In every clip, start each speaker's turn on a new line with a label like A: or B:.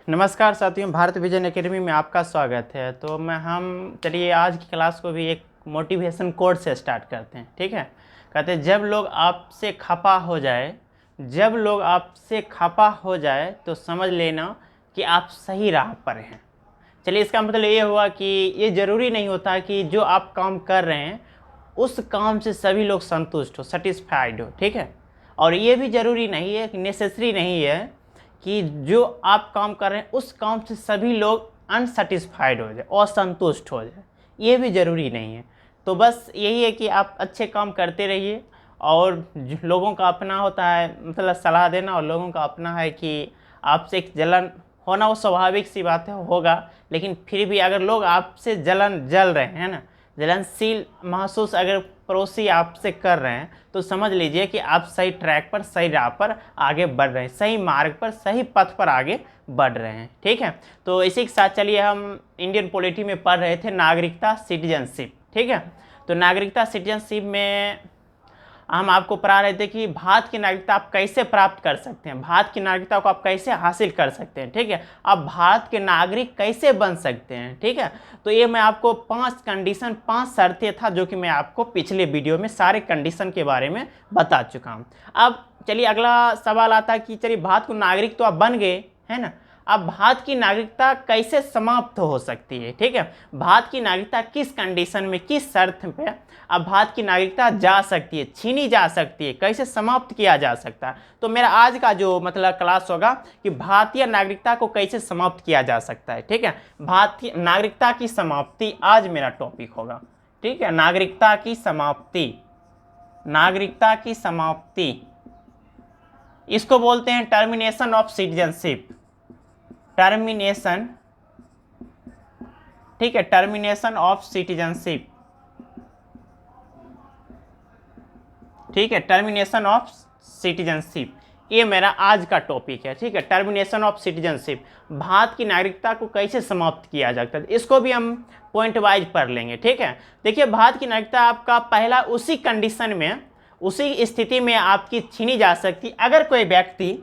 A: नमस्कार साथियों, Bharat vision academy में आपका स्वागत है। तो चलिए आज की क्लास को भी एक मोटिवेशन कोट से स्टार्ट करते हैं। ठीक है, कहते हैं जब लोग आपसे खफा हो जाए तो समझ लेना कि आप सही राह पर हैं। चलिए, इसका मतलब ये हुआ कि ये ज़रूरी नहीं होता कि जो आप काम कर रहे हैं उस काम से सभी लोग संतुष्ट हो, सेटिस्फाइड हो। ठीक है, और ये भी ज़रूरी नहीं है, नेसेसरी नहीं है कि जो आप काम कर रहे हैं उस काम से सभी लोग अनसेटिस्फाइड हो जाए, असंतुष्ट हो जाए, ये भी ज़रूरी नहीं है। तो बस यही है कि आप अच्छे काम करते रहिए, और लोगों का अपना होता है मतलब सलाह देना, और लोगों का अपना है कि आपसे एक जलन होना वो स्वाभाविक सी बात है, होगा। लेकिन फिर भी अगर लोग आपसे जल रहे हैं ना, जलनशील महसूस अगर पड़ोसी आपसे कर रहे हैं, तो समझ लीजिए कि आप सही ट्रैक पर, सही राह पर आगे बढ़ रहे हैं, सही मार्ग पर, सही पथ पर आगे बढ़ रहे हैं। ठीक है, तो इसी के साथ चलिए, हम इंडियन पॉलिटी में पढ़ रहे थे नागरिकता, सिटीजनशिप। ठीक है, तो नागरिकता सिटीजनशिप में हम आपको पढ़ा रहे थे कि भारत की नागरिकता आप कैसे प्राप्त कर सकते हैं, भारत की नागरिकता को आप कैसे हासिल कर सकते हैं। ठीक है, आप भारत के नागरिक कैसे बन सकते हैं। ठीक है, तो ये मैं आपको 5 शर्तें था, जो कि मैं आपको पिछले वीडियो में सारे कंडीशन के बारे में बता चुका हूँ। अब चलिए अगला सवाल आता है कि चलिए भारत को नागरिक तो आप बन गए है ना, अब भारत की नागरिकता कैसे समाप्त हो सकती है। ठीक है, भारत की नागरिकता किस कंडीशन में, किस शर्त पे अब भारत की नागरिकता जा सकती है, छीनी जा सकती है, कैसे समाप्त किया जा सकता है। तो मेरा आज का जो मतलब क्लास होगा कि भारतीय नागरिकता को कैसे समाप्त किया जा सकता है। ठीक है, भारतीय नागरिकता की समाप्ति आज मेरा टॉपिक होगा। ठीक है, नागरिकता की समाप्ति, नागरिकता की समाप्ति, इसको बोलते हैं टर्मिनेशन ऑफ सिटीजनशिप, टर्मिनेशन। ठीक है, टर्मिनेशन ऑफ सिटीजनशिप। ठीक है, टर्मिनेशन ऑफ सिटीजनशिप, ये मेरा आज का टॉपिक है। ठीक है, टर्मिनेशन ऑफ सिटीजनशिप, भारत की नागरिकता को कैसे समाप्त किया जाता है, इसको भी हम पॉइंट वाइज पढ़ लेंगे। ठीक है, देखिए भारत की नागरिकता आपका पहला उसी कंडीशन में, उसी स्थिति में आपकी छीनी जा सकती अगर कोई व्यक्ति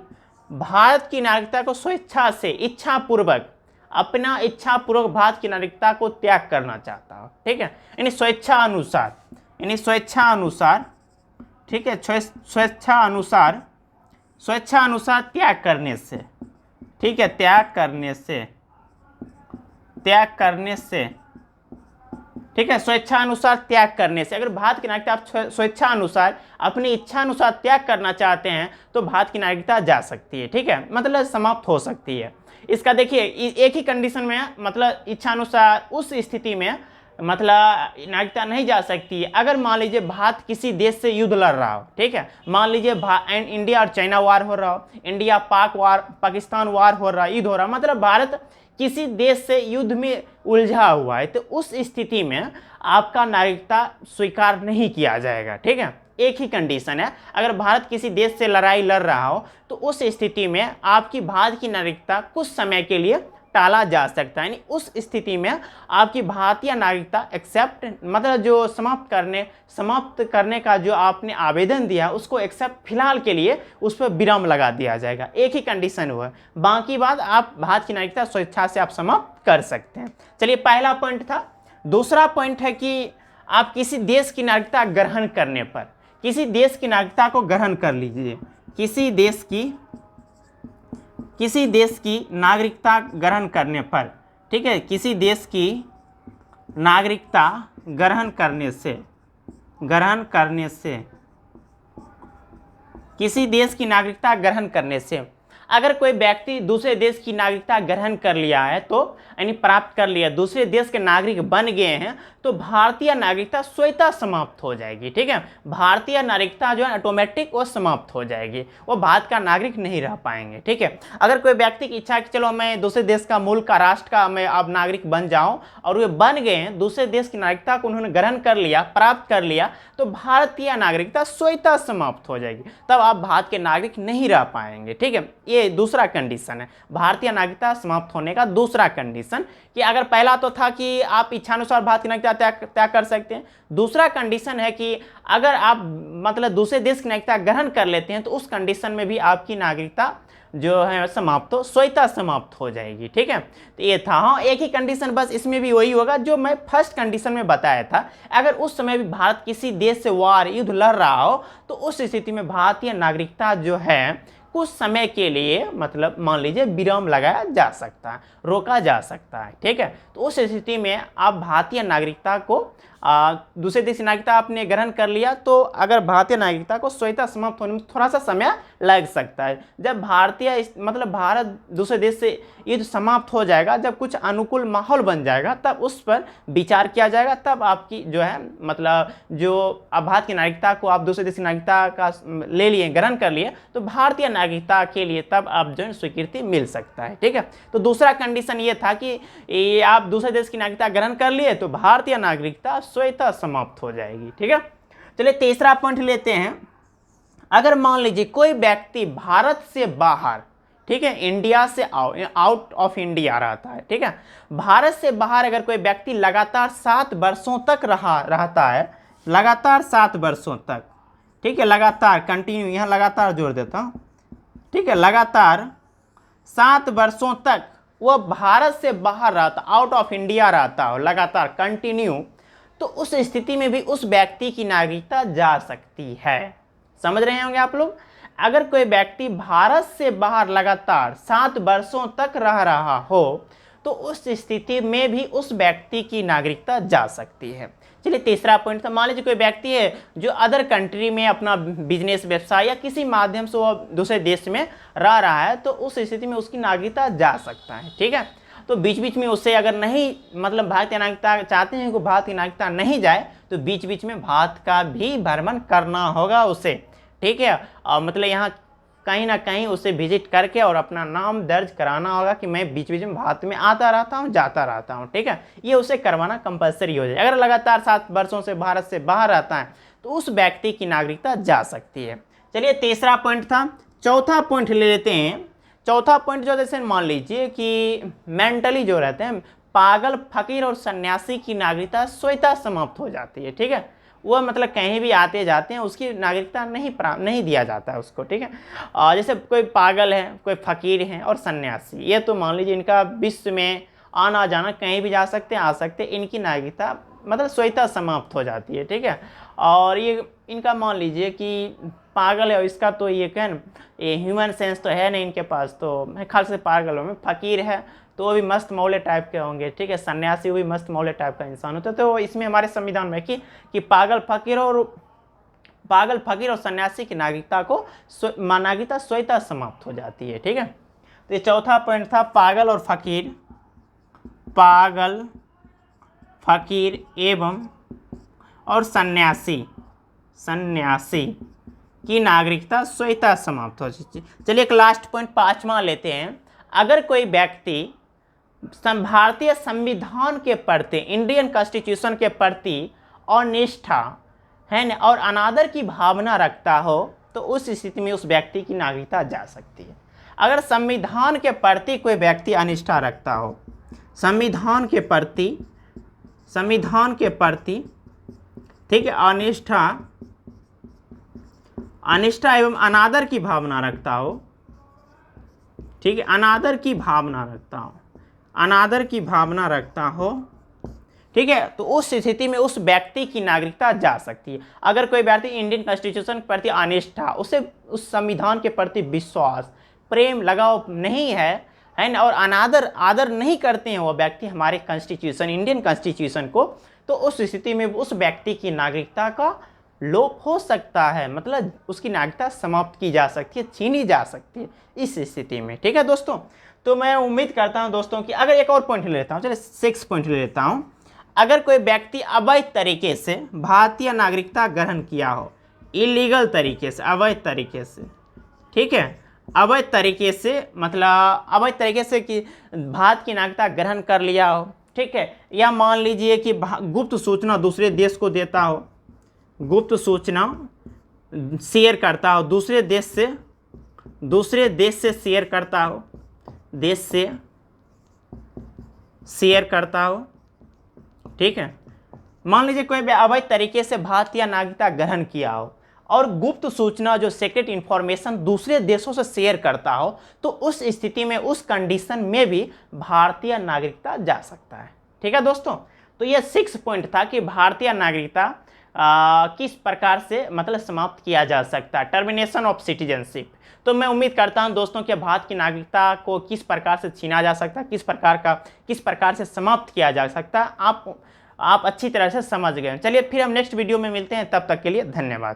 A: भारत की नागरिकता को स्वेच्छा से, इच्छापूर्वक, अपना इच्छापूर्वक भारत की नागरिकता को त्याग करना चाहता हो। ठीक है, यानी स्वेच्छा अनुसार, यानी स्वेच्छा अनुसार। ठीक है, स्वेच्छा अनुसार, स्वेच्छा अनुसार त्याग करने से। ठीक है, त्याग करने से, त्याग करने से। ठीक है, स्वेच्छा अनुसार त्याग करने से, अगर भारत की नागरिकता आप स्वेच्छा अनुसार, अपनी इच्छा अनुसार त्याग करना चाहते हैं तो भारत की नागरिकता जा सकती है। ठीक है, मतलब समाप्त हो सकती है। इसका देखिए एक ही कंडीशन में, मतलब इच्छा अनुसार उस स्थिति में मतलब नागरिकता नहीं जा सकती है अगर मान लीजिए भारत किसी देश से युद्ध लड़ रहा हो। ठीक है, मान लीजिए इंडिया और चाइना वार हो रहा हो, इंडिया पाकिस्तान वार हो रहा है, युद्ध हो रहा है, मतलब भारत किसी देश से युद्ध में उलझा हुआ है, तो उस स्थिति में आपका नागरिकता स्वीकार नहीं किया जाएगा। ठीक है, एक ही कंडीशन है, अगर भारत किसी देश से लड़ाई लड़ रहा हो तो उस स्थिति में आपकी भारत की नागरिकता कुछ समय के लिए टाला जा सकता है, यानी उस स्थिति में आपकी भारतीय नागरिकता एक्सेप्ट, मतलब जो समाप्त करने का जो आपने आवेदन दिया उसको एक्सेप्ट, फिलहाल के लिए उस पर विराम लगा दिया जाएगा। एक ही कंडीशन हुआ, बाकी बात आप भारत की नागरिकता स्वेच्छा से आप समाप्त कर सकते हैं। चलिए, पहला पॉइंट था। दूसरा पॉइंट है कि आप किसी देश की नागरिकता ग्रहण करने पर, किसी देश की नागरिकता को ग्रहण कर लीजिए, किसी देश की नागरिकता ग्रहण करने पर। ठीक है, किसी देश की नागरिकता ग्रहण करने से, किसी देश की नागरिकता ग्रहण करने से, अगर कोई व्यक्ति दूसरे देश की नागरिकता ग्रहण कर लिया है, तो यानी प्राप्त कर लिया, दूसरे देश के नागरिक बन गए हैं, तो भारतीय नागरिकता स्वतः समाप्त हो जाएगी। ठीक है, भारतीय नागरिकता जो है ऑटोमेटिक वो समाप्त हो जाएगी, वो भारत का नागरिक नहीं रह पाएंगे। ठीक है, अगर कोई व्यक्ति की इच्छा है कि चलो मैं दूसरे देश का, मुल्क का, राष्ट्र का मैं अब नागरिक बन जाऊं, और वे बन गए हैं, दूसरे देश की नागरिकता को उन्होंने ग्रहण कर लिया, प्राप्त कर लिया, तो भारतीय नागरिकता स्वतः समाप्त हो जाएगी, तब आप भारत के नागरिक नहीं रह पाएंगे। ठीक है, ये दूसरा कंडीशन है, भारतीय नागरिकता समाप्त होने का दूसरा कंडीशन। कि अगर पहला तो था कि आप इच्छानुसार भारत की नागरिकता नागरिकता त्याग कर सकते हैं। दूसरा कंडीशन है कि अगर आप मतलब दूसरे देश की नागरिकता ग्रहण कर लेते हैं तो उस कंडीशन में भी आपकी नागरिकता जो है समाप्त हो, स्वतः समाप्त हो जाएगी। ठीक है, तो ये था। हाँ, एक ही कंडीशन बस इसमें भी वही होगा जो मैं फर्स्ट कंडीशन में बताया था। अगर उस समय भी भारत किसी देश से वार युद्ध लड़ रहा हो तो उस स्थिति में भारतीय नागरिकता जो है कुछ समय के लिए मतलब मान लीजिए विराम लगाया जा सकता है, रोका जा सकता है। ठीक है, तो उस स्थिति में आप भारतीय नागरिकता को दूसरे देश की नागरिकता आपने ग्रहण कर लिया तो अगर भारतीय नागरिकता को स्वतः समाप्त होने में थोड़ा सा समय लग सकता है। जब भारतीय मतलब भारत दूसरे देश से युद्ध समाप्त हो जाएगा, जब कुछ अनुकूल माहौल बन जाएगा तब उस पर विचार किया जाएगा, तब आपकी जो है मतलब जो अब भारत की नागरिकता को आप दूसरे देश की नागरिकता का ले लिए, ग्रहण कर लिए, तो भारतीय नागरिकता के लिए तब आप जो है स्वीकृति मिल सकता है। ठीक है, तो दूसरा कंडीशन ये था कि ये आप दूसरे देश की नागरिकता ग्रहण कर लिए तो भारतीय नागरिकता स्वतः समाप्त हो जाएगी। ठीक है, चलिए तीसरा पॉइंट लेते हैं। अगर मान लीजिए कोई व्यक्ति भारत से बाहर, ठीक है, इंडिया से आउट ऑफ इंडिया रहता है, ठीक है, भारत से बाहर अगर कोई व्यक्ति लगातार 7 वर्षों तक रहता है, लगातार 7 वर्षों तक, ठीक है, लगातार कंटिन्यू, यहाँ लगातार जोड़ देता हूँ, ठीक है, लगातार 7 वर्षों तक वह भारत से बाहर रहता, आउट ऑफ इंडिया रहता हो लगातार कंटिन्यू, तो उस स्थिति में भी उस व्यक्ति की नागरिकता जा सकती है। समझ रहे होंगे आप लोग। अगर कोई व्यक्ति भारत से बाहर लगातार 7 वर्षों तक रह रहा हो तो उस स्थिति में भी उस व्यक्ति की नागरिकता जा सकती है। चलिए तीसरा पॉइंट था, मान लीजिए कोई व्यक्ति है जो अदर कंट्री में अपना बिजनेस, व्यवसाय या किसी माध्यम से वो दूसरे देश में रह रहा है तो उस स्थिति में उसकी नागरिकता जा सकता है। ठीक है, तो बीच बीच में उससे अगर नहीं मतलब भारतीय नागरिकता चाहते हैं कि भारत की नागरिकता नहीं जाए तो बीच बीच में भारत का भी भ्रमण करना होगा उसे। ठीक है, मतलब यहाँ कहीं ना कहीं उसे विजिट करके और अपना नाम दर्ज कराना होगा कि मैं बीच बीच में भारत में आता रहता हूँ, जाता रहता हूँ। ठीक है, ये उसे करवाना कंपलसरी हो जाए। अगर लगातार 7 वर्षों से भारत से बाहर रहता है तो उस व्यक्ति की नागरिकता जा सकती है। चलिए तीसरा पॉइंट था, चौथा पॉइंट ले लेते हैं। चौथा पॉइंट जो जैसे मान लीजिए कि मेंटली जो रहते हैं पागल, फकीर और सन्यासी की नागरिकता स्वतः समाप्त हो जाती है। ठीक है, वह मतलब कहीं भी आते जाते हैं, उसकी नागरिकता नहीं दिया जाता है उसको। ठीक है, जैसे कोई पागल है, कोई फकीर है और सन्यासी, ये तो मान लीजिए इनका विश्व में आना जाना, कहीं भी जा सकते हैं, आ सकते हैं, इनकी नागरिकता मतलब स्वतः समाप्त हो जाती है। ठीक है, और ये इनका मान लीजिए कि पागल है, इसका तो ये कहें ये ह्यूमन सेंस तो है नहीं इनके पास, तो मैं खास से पागल हूँ। फकीर है तो वो भी मस्त मौले टाइप के होंगे। ठीक है, सन्यासी वो भी मस्त मौले टाइप का इंसान होता है। तो इसमें हमारे संविधान में कि पागल फकीर और सन्यासी की नागरिकता स्वतः समाप्त हो जाती है। ठीक है, तो ये चौथा पॉइंट था, पागल फकीर एवं और सन्यासी की नागरिकता स्वतः समाप्त हो जाती है। चलिए एक लास्ट पॉइंट 5वां लेते हैं। अगर कोई व्यक्ति भारतीय संविधान के प्रति, इंडियन कॉन्स्टिट्यूशन के प्रति और निष्ठा है न और अनादर की भावना रखता हो तो उस स्थिति में उस व्यक्ति की नागरिकता जा सकती है। अगर संविधान के प्रति कोई व्यक्ति अनिष्ठा रखता हो, संविधान के प्रति ठीक है, अनिष्ठा एवं अनादर की भावना रखता हो, ठीक है, अनादर की भावना रखता हो, ठीक है, तो उस स्थिति में उस व्यक्ति की नागरिकता जा सकती है। अगर कोई व्यक्ति इंडियन कॉन्स्टिट्यूशन के प्रति अनिष्ठा, उसे उस संविधान के प्रति विश्वास, प्रेम, लगाव नहीं है ना, और आदर नहीं करते हैं वो व्यक्ति हमारे कॉन्स्टिट्यूशन, इंडियन कॉन्स्टिट्यूशन को, तो उस स्थिति में उस व्यक्ति की नागरिकता का लोप हो सकता है, मतलब उसकी नागरिकता समाप्त की जा सकती है, छीनी जा सकती है इस स्थिति में। ठीक है दोस्तों, तो मैं उम्मीद करता हूं दोस्तों कि अगर एक और पॉइंट ले लेता हूं, चलिए 6 पॉइंट ले लेता हूं। अगर कोई व्यक्ति अवैध तरीके से भारतीय नागरिकता ग्रहण किया हो, इलीगल तरीके से, अवैध तरीके से, ठीक है, अवैध तरीके से मतलब अवैध तरीके से कि भारत की नागरिकता ग्रहण कर लिया हो, ठीक है, या मान लीजिए कि गुप्त सूचना दूसरे देश को देता हो, गुप्त सूचना शेयर करता हो दूसरे देश से शेयर करता हो, देश से शेयर करता हो, ठीक है, मान लीजिए कोई भी अवैध तरीके से भारतीय नागरिकता ग्रहण किया हो और गुप्त सूचना जो सीक्रेट इंफॉर्मेशन दूसरे देशों से शेयर करता हो, तो उस स्थिति में, उस कंडीशन में भी भारतीय नागरिकता जा सकता है। ठीक है दोस्तों, तो यह 6 पॉइंट था कि भारतीय नागरिकता किस प्रकार से मतलब समाप्त किया जा सकता है, टर्मिनेशन ऑफ सिटीजनशिप। तो मैं उम्मीद करता हूं दोस्तों कि भारत की नागरिकता को किस प्रकार से छीना जा सकता है, किस प्रकार से समाप्त किया जा सकता है, आप अच्छी तरह से समझ गए। चलिए फिर हम नेक्स्ट वीडियो में मिलते हैं, तब तक के लिए धन्यवाद।